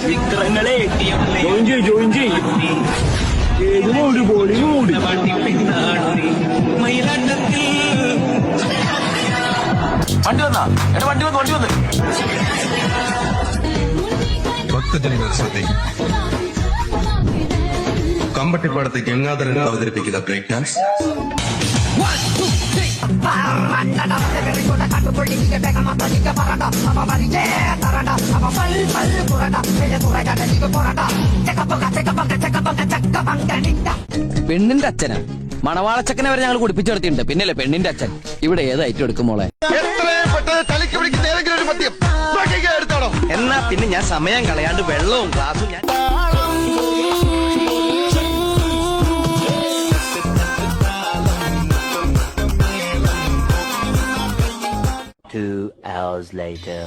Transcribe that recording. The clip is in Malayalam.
ചിത്രങ്ങളെ ജോയിൻ ചെയ്യും ഏത് മൂട് പോളി മൂട് മയിലാട്ടത്തിൽ വണ്ടി വന്നാ എന്റെ വണ്ടി വന്ന് ഭക്തജനങ്ങൾ ശ്രദ്ധിക്കും. കമ്പട്ടിപ്പാടത്ത് ഗംഗാധരൻ അവതരിപ്പിക്കുന്ന ബ്രേക്ക് ഡാൻസ്. പെണ്ണിന്റെ അച്ഛനാ മണവാളച്ചക്കനെ വരെ ഞങ്ങൾ കുടിപ്പിച്ചു നടത്തിയിട്ടുണ്ട്. പിന്നല്ലേ പെണ്ണിന്റെ അച്ഛൻ. ഇവിടെ ഏത് ഐറ്റം എടുക്കും മോളെ? എന്നാ പിന്നെ ഞാൻ സമയം കളയാണ്ട് വെള്ളവും ഗ്ലാസും ഞാൻ 2 hours later.